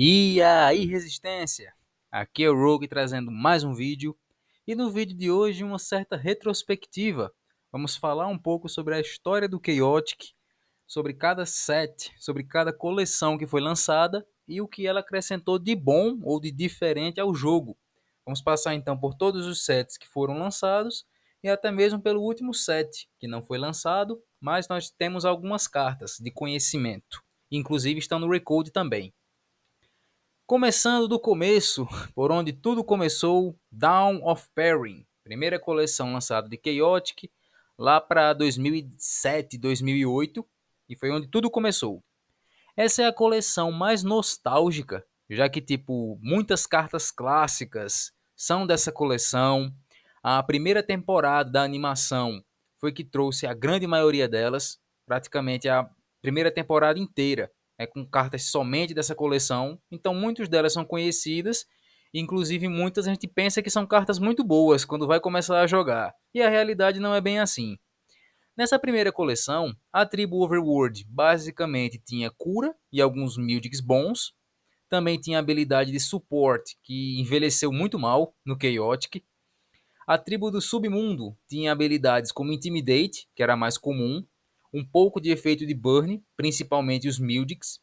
E aí, Resistência? Aqui é o Rogue trazendo mais um vídeo. E no vídeo de hoje, uma certa retrospectiva. Vamos falar um pouco sobre a história do Chaotic, sobre cada set, sobre cada coleção que foi lançada e o que ela acrescentou de bom ou de diferente ao jogo. Vamos passar então por todos os sets que foram lançados e até mesmo pelo último set, que não foi lançado, mas nós temos algumas cartas de conhecimento. Inclusive estão no Recode também. Começando do começo, por onde tudo começou, Dawn of Perrin, primeira coleção lançada de Chaotic, lá para 2007, 2008, e foi onde tudo começou. Essa é a coleção mais nostálgica, já que tipo muitas cartas clássicas são dessa coleção. A primeira temporada da animação foi que trouxe a grande maioria delas, praticamente a primeira temporada inteira, com cartas somente dessa coleção. Então muitas delas são conhecidas, inclusive muitas a gente pensa que são cartas muito boas quando vai começar a jogar. E a realidade não é bem assim. Nessa primeira coleção, a tribo Overworld basicamente tinha cura e alguns Mildics bons. Também tinha habilidade de suporte, que envelheceu muito mal no Chaotic. A tribo do Submundo tinha habilidades como Intimidate, que era mais comum, um pouco de efeito de Burn, principalmente os Mildics.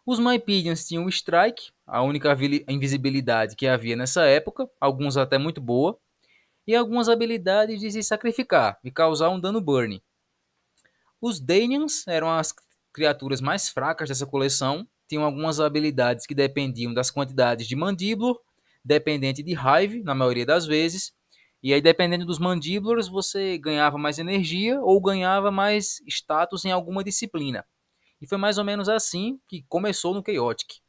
Os Mypedians tinham Strike, a única invisibilidade que havia nessa época, alguns até muito boa, e algumas habilidades de se sacrificar e causar um dano Burn. Os Danians eram as criaturas mais fracas dessa coleção, tinham algumas habilidades que dependiam das quantidades de Mandíbula, dependente de Hive, na maioria das vezes, e aí dependendo dos Mandíbulas você ganhava mais energia ou ganhava mais status em alguma disciplina. E foi mais ou menos assim que começou no Chaotic.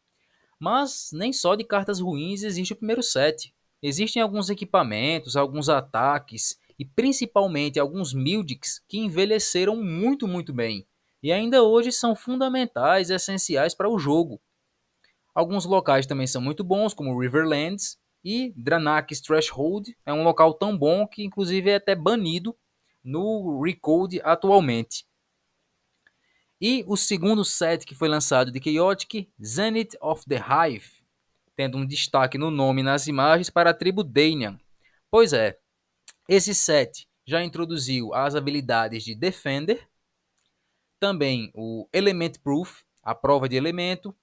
Mas nem só de cartas ruins existe o primeiro set. Existem alguns equipamentos, alguns ataques e principalmente alguns Mildics que envelheceram muito, muito bem. E ainda hoje são fundamentais e essenciais para o jogo. Alguns locais também são muito bons, como Riverlands e Dranax Threshold. É um local tão bom que inclusive é até banido no Recode atualmente. E o segundo set que foi lançado de Chaotic, Zenith of the Hive, tendo um destaque no nome e nas imagens para a tribo Danian. Pois é, esse set já introduziu as habilidades de Defender, também o Element Proof, a prova de elemento,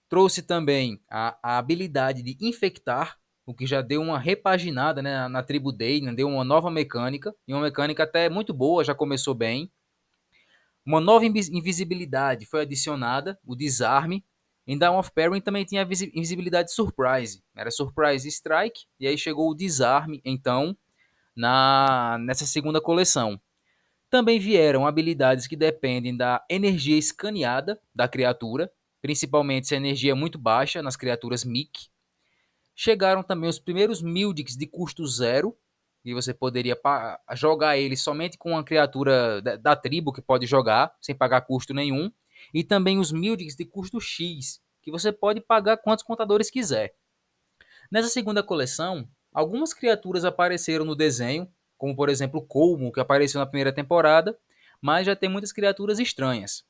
trouxe também a habilidade de Infectar, o que já deu uma repaginada, né, na tribo Danian, deu uma nova mecânica, e uma mecânica até muito boa, já começou bem. Uma nova invisibilidade foi adicionada, o Desarme. Em Dawn of Perrin também tinha a invisibilidade Surprise. Era Surprise Strike, e aí chegou o Desarme, então, nessa segunda coleção. Também vieram habilidades que dependem da energia escaneada da criatura, principalmente se a energia é muito baixa nas criaturas Mic. Chegaram também os primeiros Mildics de custo zero, e você poderia jogar ele somente com uma criatura da tribo que pode jogar, sem pagar custo nenhum. E também os Mildics de custo X, que você pode pagar quantos contadores quiser. Nessa segunda coleção, algumas criaturas apareceram no desenho, como por exemplo o Colmo, que apareceu na primeira temporada, mas já tem muitas criaturas estranhas.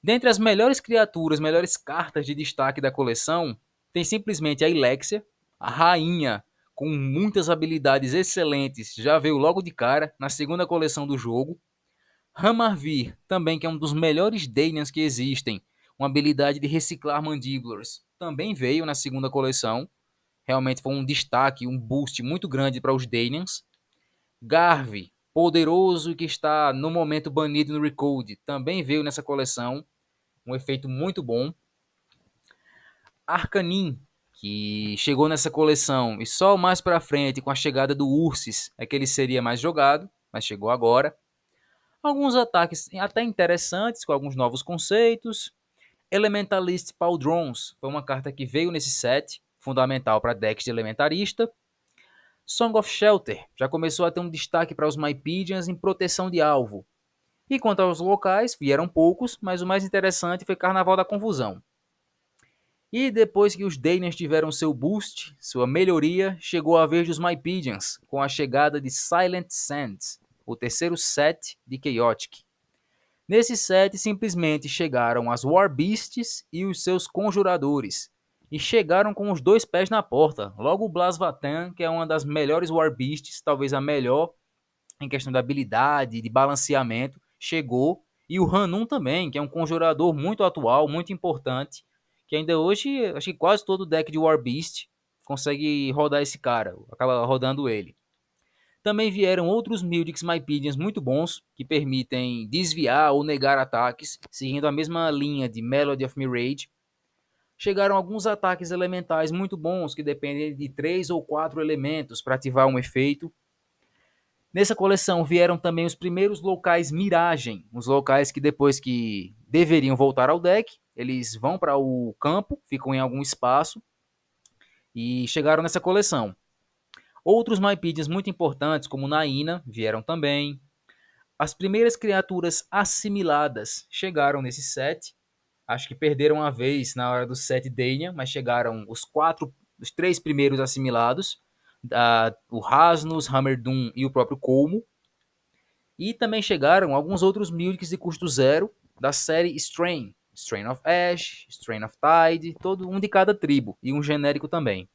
Dentre as melhores criaturas, melhores cartas de destaque da coleção, tem simplesmente a Ilexia, a rainha, com muitas habilidades excelentes, já veio logo de cara na segunda coleção do jogo. Hamarvir, também que é um dos melhores Danians que existem, uma habilidade de reciclar mandíbulas, também veio na segunda coleção. Realmente foi um destaque, um boost muito grande para os Danians. Garvey, poderoso e que está no momento banido no Recode, também veio nessa coleção, um efeito muito bom. Arcanin, que chegou nessa coleção e só mais para frente com a chegada do Ursis é que ele seria mais jogado, mas chegou agora. Alguns ataques até interessantes com alguns novos conceitos. Elementalist Pauldrons foi uma carta que veio nesse set, fundamental para decks de elementarista. Song of Shelter já começou a ter um destaque para os Mypedians em proteção de alvo. E quanto aos locais, vieram poucos, mas o mais interessante foi Carnaval da Confusão. E depois que os Danians tiveram seu boost, sua melhoria, chegou a vez dos Mypedians, com a chegada de Silent Sands, o terceiro set de Chaotic. Nesse set simplesmente chegaram as War Beasts e os seus conjuradores, e chegaram com os dois pés na porta. Logo o Blasvatan, que é uma das melhores War Beasts, talvez a melhor em questão de habilidade, de balanceamento, chegou. E o Hanum também, que é um conjurador muito atual, muito importante, que ainda hoje, acho que quase todo deck de War Beast consegue rodar esse cara, acaba rodando ele. Também vieram outros Mythics Mypedians muito bons, que permitem desviar ou negar ataques, seguindo a mesma linha de Melody of Mirage. Chegaram alguns ataques elementais muito bons, que dependem de 3 ou 4 elementos para ativar um efeito. Nessa coleção vieram também os primeiros locais Miragem, os locais que depois que deveriam voltar ao deck, eles vão para o campo, ficam em algum espaço e chegaram nessa coleção. Outros Mypedians muito importantes, como Naina, vieram também. As primeiras criaturas assimiladas chegaram nesse set. Acho que perderam a vez na hora do set Dania, mas chegaram os 3 primeiros assimilados. O Rasnus, Hammerdoom e o próprio Colmo. E também chegaram alguns outros Mythics de custo zero da série Strain. Strain of Ash, Strain of Tide, todo um de cada tribo. E um genérico também.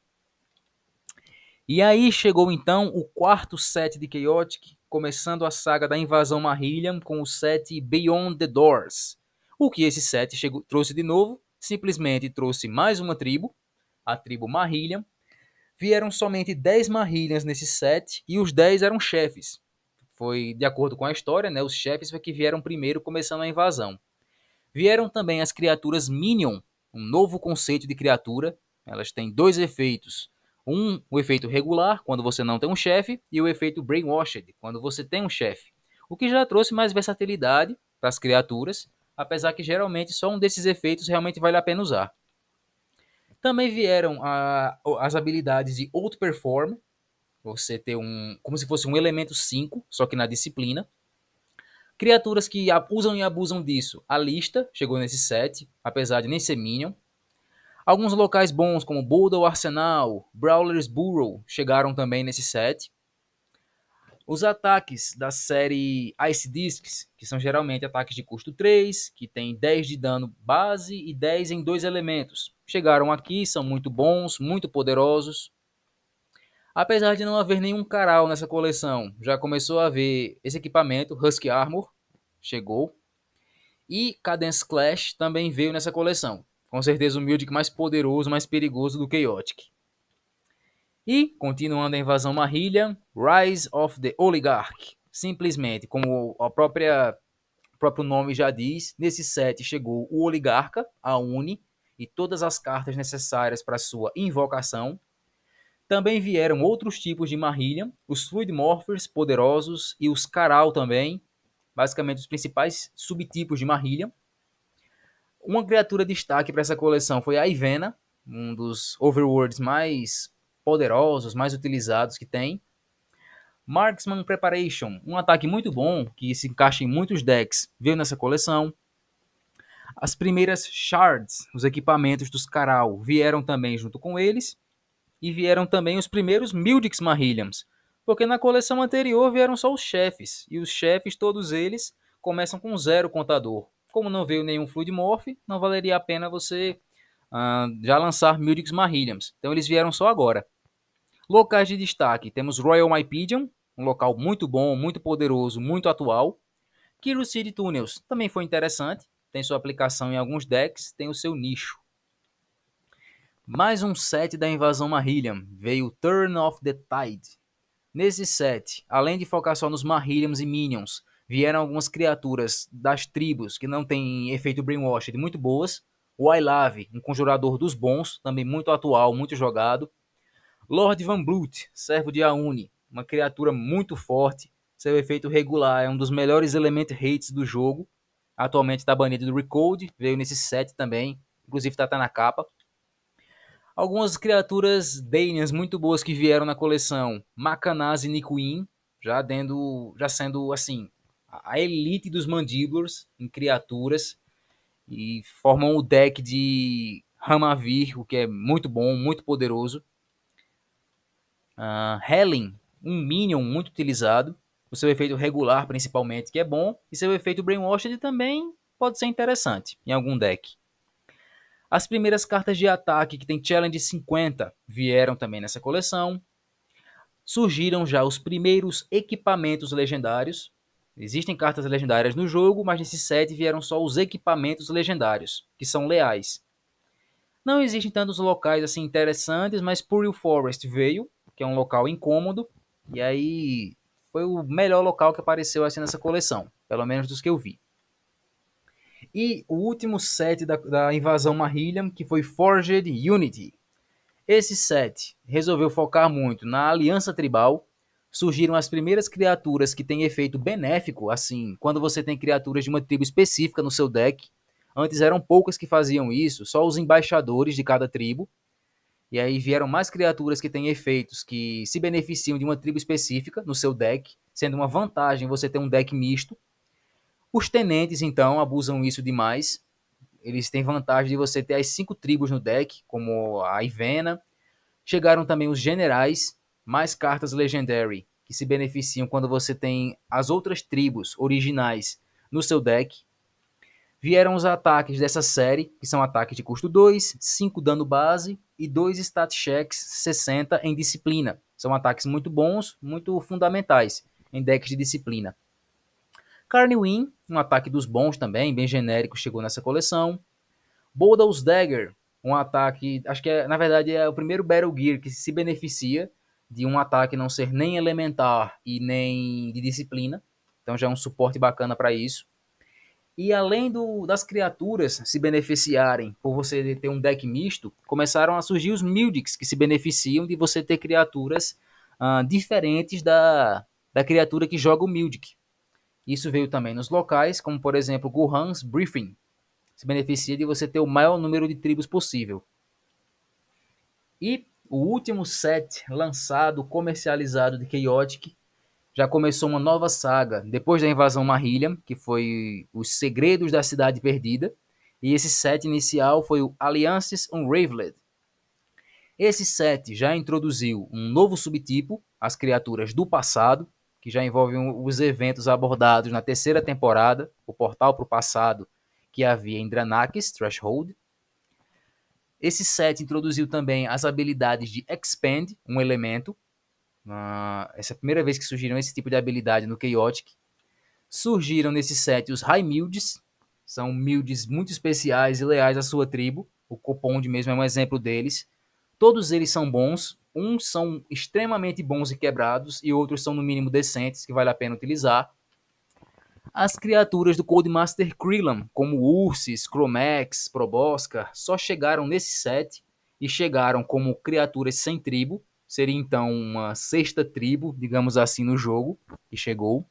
E aí chegou então o quarto set de Chaotic, começando a saga da invasão Marillion com o set Beyond the Doors. O que esse set trouxe de novo? Simplesmente trouxe mais uma tribo, a tribo Marillion. Vieram somente 10 Marillions nesse set e os 10 eram chefes. Foi de acordo com a história, né? Os chefes foi que vieram primeiro começando a invasão. Vieram também as criaturas Minion, um novo conceito de criatura. Elas têm 2 efeitos. O efeito regular, quando você não tem um chefe, e o efeito Brainwashed, quando você tem um chefe. O que já trouxe mais versatilidade para as criaturas, apesar que geralmente só um desses efeitos realmente vale a pena usar. Também vieram as habilidades de Outperform, você ter como se fosse um elemento 5, só que na disciplina. Criaturas que usam e abusam disso. A lista chegou nesse set, apesar de nem ser Minion. Alguns locais bons, como Boulder Arsenal, Brawler's Burrow, chegaram também nesse set. Os ataques da série Ice Discs, que são geralmente ataques de custo 3, que tem 10 de dano base e 10 em 2 elementos. Chegaram aqui, são muito bons, muito poderosos. Apesar de não haver nenhum Karal nessa coleção, já começou a haver esse equipamento, Husky Armor, chegou. E Cadence Clash também veio nessa coleção. Com certeza o Mythic mais poderoso, mais perigoso do Chaotic. E, continuando a invasão Marillion, Rise of the Oligarch. Simplesmente, como o próprio nome já diz, nesse set chegou o Oligarca, a Uni, e todas as cartas necessárias para sua invocação. Também vieram outros tipos de Marillion, os Fluid Morphers poderosos e os Karal também, basicamente os principais subtipos de Marillion. Uma criatura de destaque para essa coleção foi a Ivena, um dos overworlds mais poderosos, mais utilizados que tem. Marksman Preparation, um ataque muito bom, que se encaixa em muitos decks, veio nessa coleção. As primeiras Shards, os equipamentos dos Karal, vieram também junto com eles. E vieram também os primeiros Mythics Marillions, porque na coleção anterior vieram só os chefes, e os chefes, todos eles, começam com 0 contador. Como não veio nenhum Fluid Morph, não valeria a pena você já lançar Mythics Marillions. Então eles vieram só agora. Locais de destaque, temos Royal Mypedion, um local muito bom, muito poderoso, muito atual. Kiro City Tunnels também foi interessante, tem sua aplicação em alguns decks, tem o seu nicho. Mais um set da invasão Marillion, veio Turn of the Tide. Nesse set, além de focar só nos Marillions e Minions, vieram algumas criaturas das tribos que não têm efeito Brainwashed muito boas. O Ailave, um conjurador dos bons, também muito atual, muito jogado. Lord Van Blut, servo de Auni, uma criatura muito forte. Seu efeito regular é um dos melhores element rates do jogo. Atualmente está banido do Recode, veio nesse set também, inclusive está na capa. Algumas criaturas Danians muito boas que vieram na coleção. Macanaz e Nikuin, já sendo assim a elite dos Mandíbulas em criaturas. E formam o deck de Hamavir, o que é muito bom, muito poderoso. Helen, um Minion muito utilizado. O seu efeito regular principalmente, que é bom. E seu efeito Brainwashed também pode ser interessante em algum deck. As primeiras cartas de ataque, que tem Challenge 50, vieram também nessa coleção. Surgiram já os primeiros equipamentos legendários. Existem cartas legendárias no jogo, mas nesse set vieram só os equipamentos legendários, que são leais. Não existem tantos locais assim interessantes, mas Puril Forest veio, que é um local incômodo, e aí foi o melhor local que apareceu assim nessa coleção, pelo menos dos que eu vi. E o último set da invasão Marillion, que foi Forged Unity. Esse set resolveu focar muito na aliança tribal. Surgiram as primeiras criaturas que têm efeito benéfico, assim, quando você tem criaturas de uma tribo específica no seu deck. Antes eram poucas que faziam isso, só os embaixadores de cada tribo. E aí vieram mais criaturas que têm efeitos que se beneficiam de uma tribo específica no seu deck, sendo uma vantagem você ter um deck misto. Os tenentes, então, abusam isso demais. Eles têm vantagem de você ter as 5 tribos no deck, como a Ivena. Chegaram também os generais, mais cartas Legendary, que se beneficiam quando você tem as outras tribos originais no seu deck. Vieram os ataques dessa série, que são ataques de custo 2, 5 dano base e 2 stat checks 60 em disciplina. São ataques muito bons, muito fundamentais em decks de disciplina. Carnywin, um ataque dos bons também, bem genérico, chegou nessa coleção. Bouldle's Dagger, um ataque, acho que na verdade é o primeiro Battle Gear que se beneficia de um ataque não ser nem elementar e nem de disciplina. Então já é um suporte bacana para isso. E além das criaturas se beneficiarem por você ter um deck misto, começaram a surgir os Mildics, que se beneficiam de você ter criaturas diferentes da criatura que joga o Mildic. Isso veio também nos locais, como por exemplo Gohan's Briefing. Se beneficia de você ter o maior número de tribos possível. E o último set lançado, comercializado de Chaotic, já começou uma nova saga, depois da invasão Marillion, que foi Os Segredos da Cidade Perdida, e esse set inicial foi o Alliances Unraveled. Esse set já introduziu um novo subtipo, as criaturas do passado, que já envolvem os eventos abordados na terceira temporada, o Portal para o Passado, que havia em Dranakis Threshold. Esse set introduziu também as habilidades de Expand, um elemento. Essa é a primeira vez que surgiram esse tipo de habilidade no Chaotic. Surgiram nesse set os High Milds, são milds muito especiais e leais à sua tribo. O Copond mesmo é um exemplo deles. Todos eles são bons, uns são extremamente bons e quebrados, e outros são no mínimo decentes, que vale a pena utilizar. As criaturas do Codemaster Krillan, como Ursis, Chromax, Probosca, só chegaram nesse set e chegaram como criaturas sem tribo. Seria então uma sexta tribo, digamos assim, no jogo, que chegou.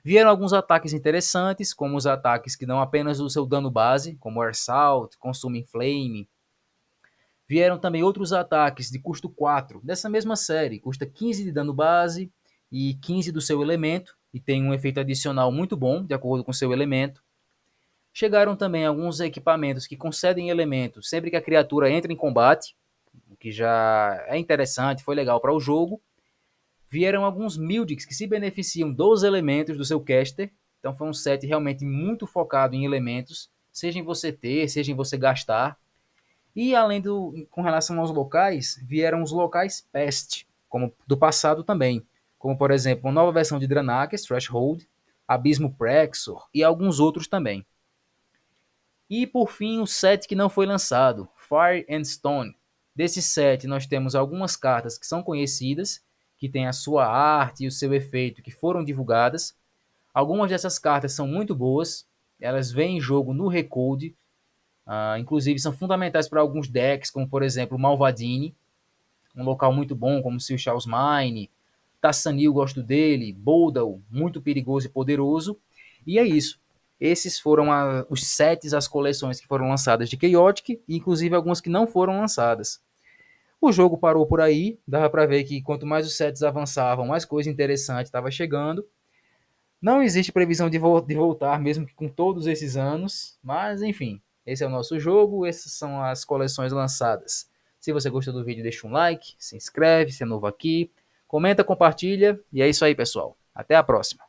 Vieram alguns ataques interessantes, como os ataques que dão apenas o seu dano base, como Air Assault, Consuming Flame. Vieram também outros ataques de custo 4, dessa mesma série, custa 15 de dano base e 15 do seu elemento, e tem um efeito adicional muito bom, de acordo com seu elemento. Chegaram também alguns equipamentos que concedem elementos sempre que a criatura entra em combate, o que já é interessante, foi legal para o jogo. Vieram alguns Mildics que se beneficiam dos elementos do seu caster, então foi um set realmente muito focado em elementos, seja em você ter, seja em você gastar. E além com relação aos locais, vieram os locais Pest, como do passado também, como por exemplo, uma nova versão de Dranakis Threshold, Abismo Praxor e alguns outros também. E por fim, o set que não foi lançado, Fire and Stone. Desse set nós temos algumas cartas que são conhecidas, que têm a sua arte e o seu efeito, que foram divulgadas. Algumas dessas cartas são muito boas, elas vêm em jogo no Recode, inclusive são fundamentais para alguns decks, como por exemplo Malvadine, um local muito bom, como Silchals Mine, Tassanil, gosto dele, Boldal, muito perigoso e poderoso. E é isso. Esses foram os sets, as coleções que foram lançadas de Chaotic, e inclusive algumas que não foram lançadas. O jogo parou por aí, dava para ver que quanto mais os sets avançavam, mais coisa interessante estava chegando. Não existe previsão de voltar, mesmo que com todos esses anos, mas enfim, esse é o nosso jogo, essas são as coleções lançadas. Se você gostou do vídeo, deixa um like, se inscreve, se é novo aqui, comenta, compartilha, e é isso aí, pessoal. Até a próxima.